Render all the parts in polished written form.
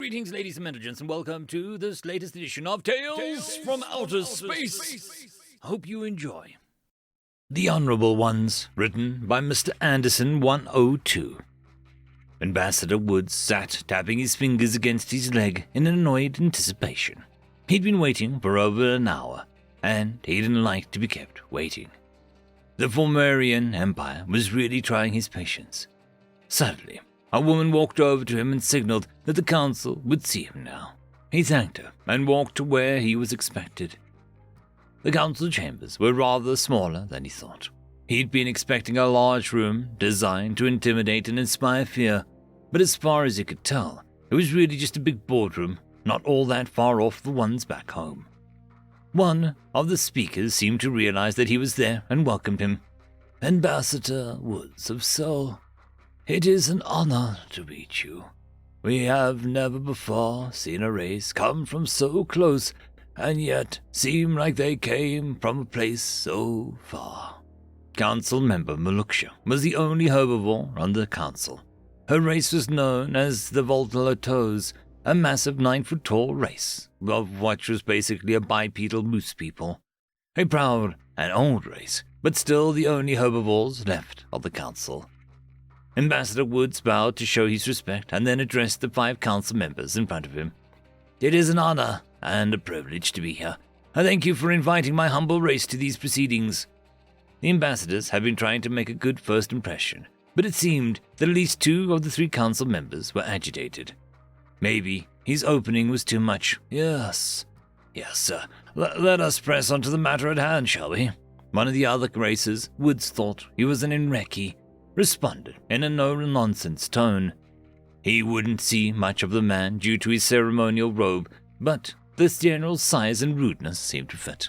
Greetings, ladies and gentlemen, and welcome to this latest edition of Tales from Outer Space. Hope you enjoy. The Honorable Ones, written by Mr. Anderson 102. Ambassador Woods sat tapping his fingers against his leg in annoyed anticipation. He'd been waiting for over an hour, and he didn't like to be kept waiting. The Formarian Empire was really trying his patience. Suddenly, a woman walked over to him and signaled that the council would see him now. He thanked her and walked to where he was expected. The council chambers were rather smaller than he thought. He'd been expecting a large room designed to intimidate and inspire fear, but as far as he could tell, it was really just a big boardroom, not all that far off the ones back home. One of the speakers seemed to realize that he was there and welcomed him. "Ambassador Woods of Sol, it is an honor to meet you. We have never before seen a race come from so close and yet seem like they came from a place so far." Council member Maluksha was the only herbivore on the council. Her race was known as the Voltolotos, a massive 9-foot-tall race, of which was basically a bipedal moose people. A proud and old race, but still the only herbivores left of the council. Ambassador Woods bowed to show his respect and then addressed the 5 council members in front of him. "It is an honor and a privilege to be here. I thank you for inviting my humble race to these proceedings." The ambassadors had been trying to make a good first impression, but it seemed that at least 2 of the 3 council members were agitated. Maybe his opening was too much. Yes, sir. Let us press on to the matter at hand, shall we?" One of the other races, Woods thought he was an Inreki, responded in a no-nonsense tone. He wouldn't see much of the man due to his ceremonial robe, but this general size and rudeness seemed to fit.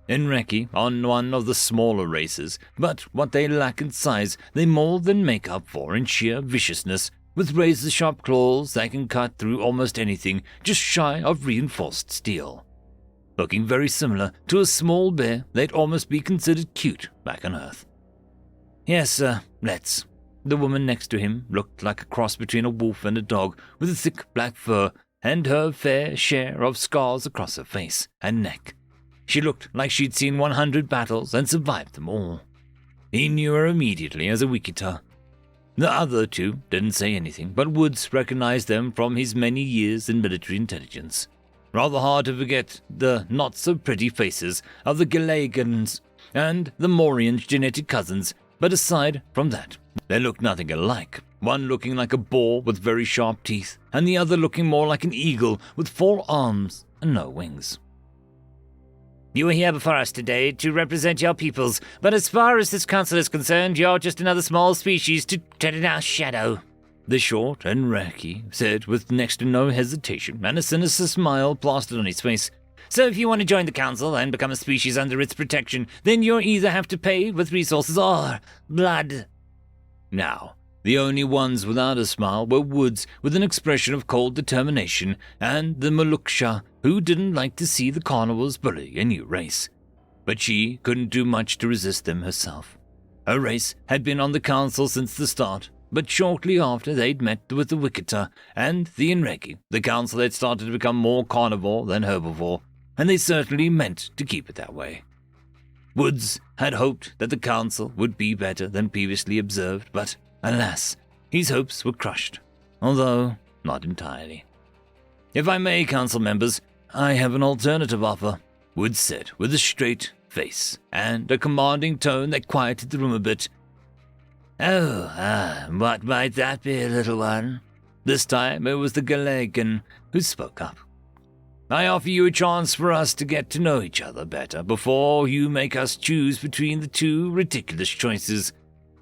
Inreki are one of the smaller races, but what they lack in size they more than make up for in sheer viciousness, with razor-sharp claws that can cut through almost anything just shy of reinforced steel. Looking very similar to a small bear, they'd almost be considered cute back on Earth. "Yes, sir, let's." The woman next to him looked like a cross between a wolf and a dog, with a thick black fur and her fair share of scars across her face and neck. She looked like she'd seen 100 battles and survived them all. He knew her immediately as a Wikitar. The other 2 didn't say anything, but Woods recognized them from his many years in military intelligence. Rather hard to forget the not-so-pretty faces of the Galagans and the Morian's genetic cousins, but aside from that, they looked nothing alike, one looking like a boar with very sharp teeth, and the other looking more like an eagle with 4 arms and no wings. "You are here before us today to represent your peoples, but as far as this council is concerned, you're just another small species to tread in our shadow," the short Inreki said with next to no hesitation and a sinister smile plastered on his face. "So if you want to join the council and become a species under its protection, then you'll either have to pay with resources or blood." Now, the only ones without a smile were Woods with an expression of cold determination and the Maluksha, who didn't like to see the carnivores bully a new race. But she couldn't do much to resist them herself. Her race had been on the council since the start, but shortly after they'd met with the Wikitar and the Inreki, the council had started to become more carnivore than herbivore, and they certainly meant to keep it that way. Woods had hoped that the council would be better than previously observed, but alas, his hopes were crushed, although not entirely. "If I may, council members, I have an alternative offer," Woods said with a straight face and a commanding tone that quieted the room a bit. What might that be, little one?" This time it was the Galagan who spoke up. "I offer you a chance for us to get to know each other better before you make us choose between the 2 ridiculous choices.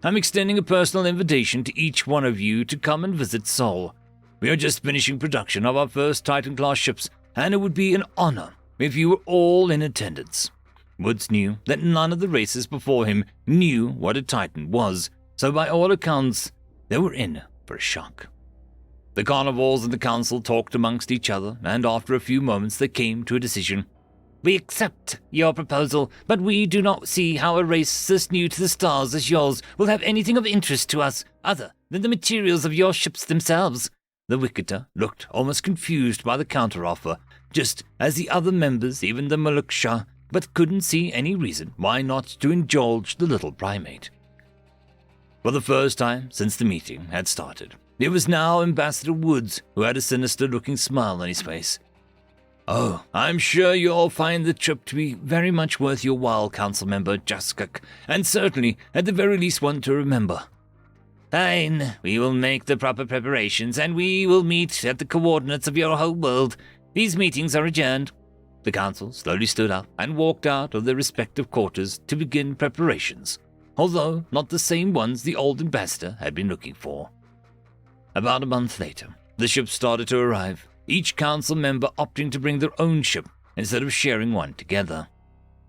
I'm extending a personal invitation to each one of you to come and visit Sol. We are just finishing production of our first Titan-class ships, and it would be an honor if you were all in attendance." Woods knew that none of the races before him knew what a Titan was, so by all accounts, they were in for a shock. The carnivores and the council talked amongst each other, and after a few moments they came to a decision. "We accept your proposal, but we do not see how a race this new to the stars as yours will have anything of interest to us other than the materials of your ships themselves. The Wicketa looked almost confused by the counteroffer, just as the other members, even the Muluksha, but couldn't see any reason why not to indulge the little primate. For the first time since the meeting had started, it was now Ambassador Woods who had a sinister-looking smile on his face. "Oh, I'm sure you'll find the trip to be very much worth your while, Council Member Jaskuk, and certainly, at the very least, one to remember." "Fine, we will make the proper preparations, and we will meet at the coordinates of your whole world. These meetings are adjourned." The council slowly stood up and walked out of their respective quarters to begin preparations, although not the same ones the old ambassador had been looking for. About a month later, the ships started to arrive, each council member opting to bring their own ship instead of sharing one together.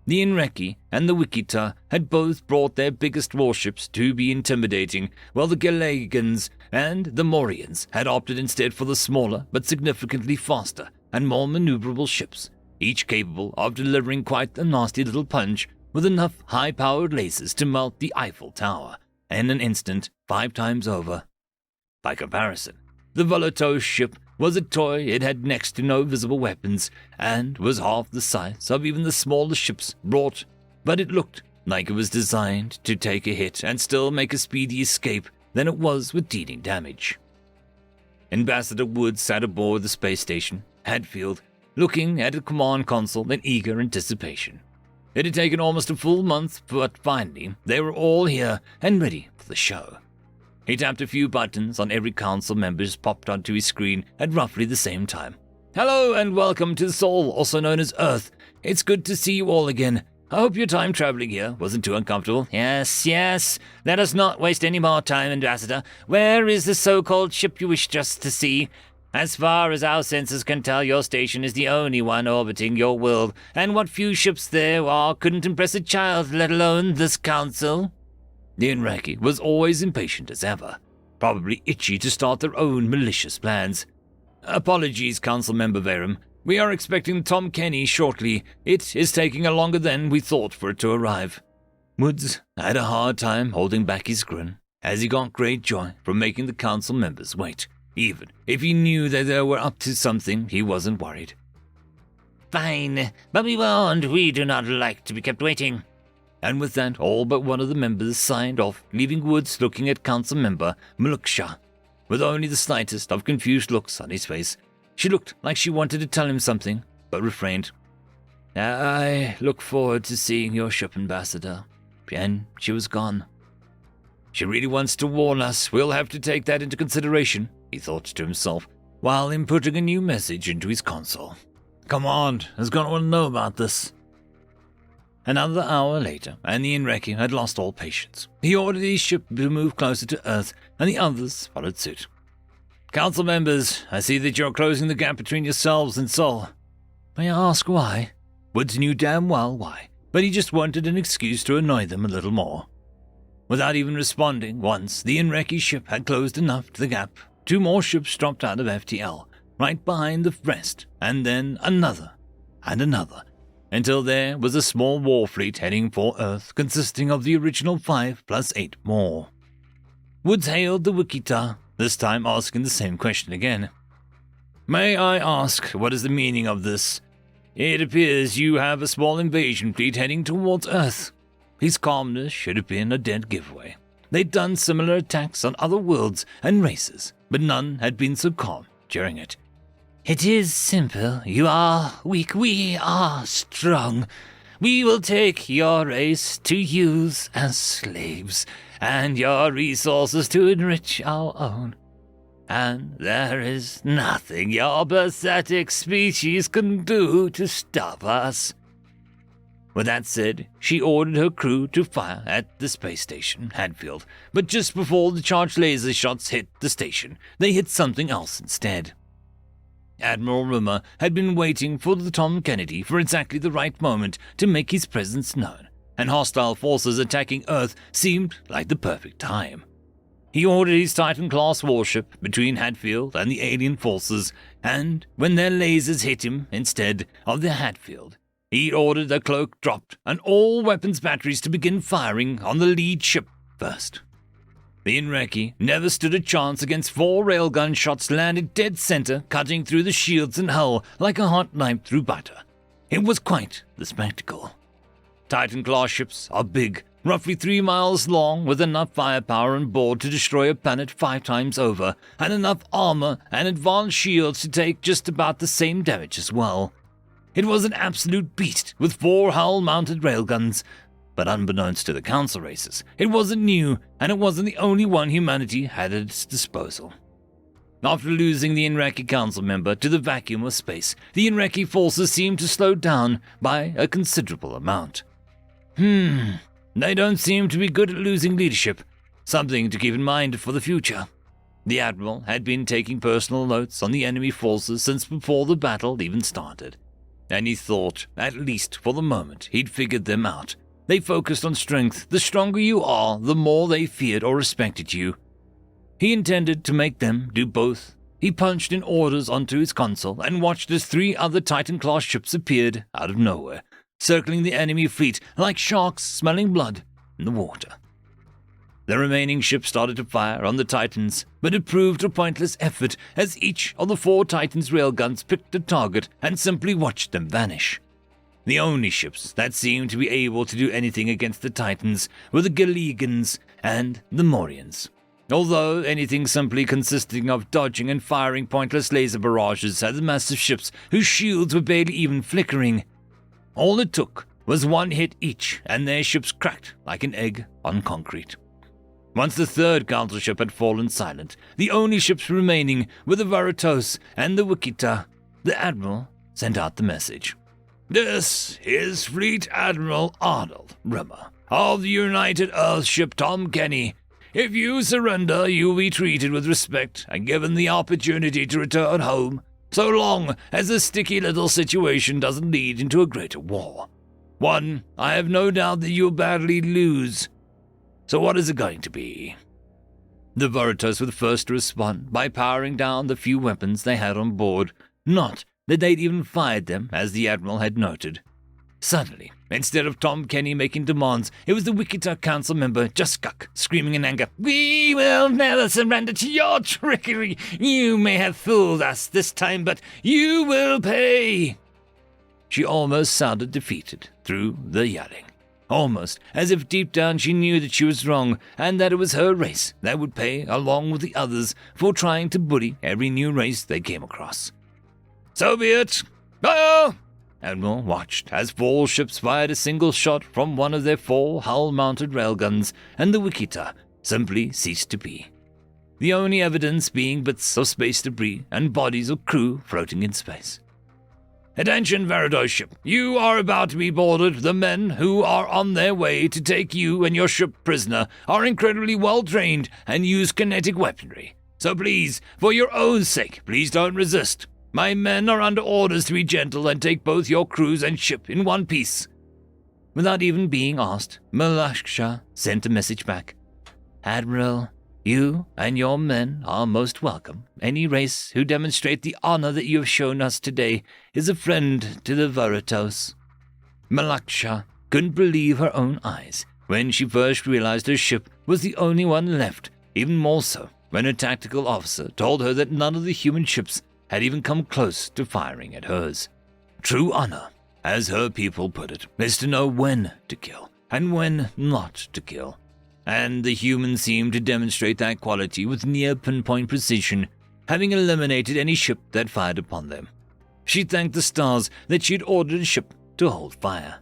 The Inreki and the Wicketa had both brought their biggest warships to be intimidating, while the Galagans and the Morians had opted instead for the smaller but significantly faster and more maneuverable ships, each capable of delivering quite a nasty little punch with enough high-powered lasers to melt the Eiffel Tower in an instant 5 times over. By comparison, the Volotos ship was a toy. It had next to no visible weapons and was half the size of even the smallest ships brought, but it looked like it was designed to take a hit and still make a speedy escape than it was with dealing damage. Ambassador Woods sat aboard the space station, Hadfield, looking at the command console in eager anticipation. It had taken almost a full month, but finally they were all here and ready for the show. He tapped a few buttons on every council member's popped onto his screen at roughly the same time. "Hello and welcome to Sol, also known as Earth. It's good to see you all again. I hope your time traveling here wasn't too uncomfortable." Yes. Let us not waste any more time, Ambassador. Where is the so-called ship you wished us to see? As far as our sensors can tell, your station is the only one orbiting your world, and what few ships there are couldn't impress a child, let alone this council. The Inreki was always impatient as ever, probably itchy to start their own malicious plans. "Apologies, Council Member Verum. We are expecting Tom Kenny shortly. It is taking longer than we thought for it to arrive." Woods had a hard time holding back his grin, as he got great joy from making the council members wait. Even if he knew that they were up to something, he wasn't worried. "Fine, but be warned, we do not like to be kept waiting." And with that, all but one of the members signed off, leaving Woods looking at Council Member Muluksha, with only the slightest of confused looks on his face. She looked like she wanted to tell him something, but refrained. "I look forward to seeing your ship, Ambassador." And she was gone. "She really wants to warn us. We'll have to take that into consideration," he thought to himself, while inputting a new message into his console. "Command is going to want to know about this." Another hour later, and the Inreki had lost all patience. He ordered his ship to move closer to Earth, and the others followed suit. "Council members, I see that you're closing the gap between yourselves and Sol." "May I ask why?" Woods knew damn well why, but he just wanted an excuse to annoy them a little more. Without even responding once, the Inreki ship had closed enough to the gap. 2 more ships dropped out of FTL, right behind the rest, and then another, and another, until there was a small war fleet heading for Earth, consisting of the original 5 plus 8 more. Woods hailed the Wicketa, this time asking the same question again. "May I ask, what is the meaning of this? It appears you have a small invasion fleet heading towards Earth." His calmness should have been a dead giveaway. They'd done similar attacks on other worlds and races, but none had been so calm during it. "It is simple. You are weak, we are strong. We will take your race to use as slaves, and your resources to enrich our own. And there is nothing your pathetic species can do to stop us." With that said, she ordered her crew to fire at the space station, Hadfield, but just before the charged laser shots hit the station, they hit something else instead. Admiral Rimmer had been waiting for the Tom Kennedy for exactly the right moment to make his presence known, and hostile forces attacking Earth seemed like the perfect time. He ordered his Titan-class warship between Hadfield and the alien forces, and when their lasers hit him instead of the Hadfield, he ordered the cloak dropped and all weapons batteries to begin firing on the lead ship first. The Inreki never stood a chance against 4 railgun shots landed dead center, cutting through the shields and hull like a hot knife through butter. It was quite the spectacle. Titan-class ships are big, roughly 3 miles long, with enough firepower on board to destroy a planet 5 times over, and enough armor and advanced shields to take just about the same damage as well. It was an absolute beast with 4 hull-mounted railguns, but unbeknownst to the council races, it wasn't new, and it wasn't the only one humanity had at its disposal. After losing the Inreki council member to the vacuum of space, the Inreki forces seemed to slow down by a considerable amount. They don't seem to be good at losing leadership, something to keep in mind for the future. The Admiral had been taking personal notes on the enemy forces since before the battle even started, and he thought, at least for the moment, he'd figured them out. They focused on strength. The stronger you are, the more they feared or respected you. He intended to make them do both. He punched in orders onto his console and watched as 3 other Titan-class ships appeared out of nowhere, circling the enemy fleet like sharks smelling blood in the water. The remaining ships started to fire on the Titans, but it proved a pointless effort as each of the 4 Titans' railguns picked a target and simply watched them vanish. The only ships that seemed to be able to do anything against the Titans were the Galegans and the Morians. Although anything simply consisting of dodging and firing pointless laser barrages at the massive ships whose shields were barely even flickering. All it took was 1 hit each, and their ships cracked like an egg on concrete. Once the 3rd council ship had fallen silent, the only ships remaining were the Varatos and the Wichita. The Admiral sent out the message. "This is Fleet Admiral Arnold Rimmer of the United Earthship Tom Kenny. If you surrender, you will be treated with respect and given the opportunity to return home, so long as this sticky little situation doesn't lead into a greater war. One I have no doubt that you'll badly lose. So what is it going to be?" The Varatos were the first to respond by powering down the few weapons they had on board, not that they'd even fired them, as the Admiral had noted. Suddenly, instead of Tom Kenny making demands, it was the Wichita Council member Juskuk screaming in anger, "We will never surrender to your trickery! You may have fooled us this time, but you will pay!" She almost sounded defeated through the yelling, almost as if deep down she knew that she was wrong and that it was her race that would pay along with the others for trying to bully every new race they came across. "So be it. Fire!" Admiral watched as 4 ships fired a single shot from one of their 4 hull-mounted railguns, and the Wichita simply ceased to be. The only evidence being bits of space debris and bodies of crew floating in space. "Attention, Varados ship. You are about to be boarded. The men who are on their way to take you and your ship prisoner are incredibly well-trained and use kinetic weaponry. So please, for your own sake, please don't resist. My men are under orders to be gentle and take both your crews and ship in one piece." Without even being asked, Malaksha sent a message back. "Admiral, you and your men are most welcome. Any race who demonstrate the honor that you have shown us today is a friend to the Varatos." Malaksha couldn't believe her own eyes when she first realized her ship was the only one left, even more so when a tactical officer told her that none of the human ships had even come close to firing at hers. True honor, as her people put it, is to know when to kill and when not to kill. And the humans seemed to demonstrate that quality with near pinpoint precision, having eliminated any ship that fired upon them. She thanked the stars that she had ordered a ship to hold fire.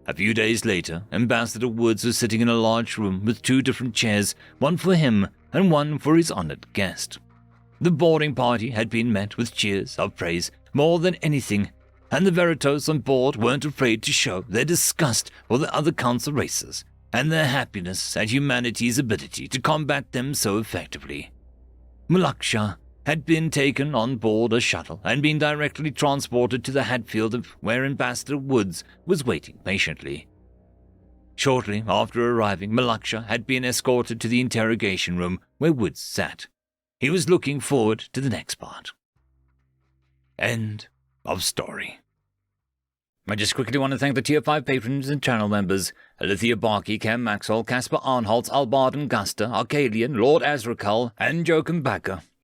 A few days later, Ambassador Woods was sitting in a large room with 2 different chairs, one for him and one for his honored guest. The boarding party had been met with cheers of praise more than anything, and the Varatos on board weren't afraid to show their disgust for the other council races and their happiness at humanity's ability to combat them so effectively. Malaksha had been taken on board a shuttle and been directly transported to the Hatfield where Ambassador Woods was waiting patiently. Shortly after arriving, Malaksha had been escorted to the interrogation room where Woods sat. He was looking forward to the next part. End of story. I just quickly want to thank the Tier 5 patrons and channel members: Alithia Barkey, Cam Maxwell, Caspar Arnholtz, Albard and Guster, Arcadian, Lord Azrakal, and Joachim Backer.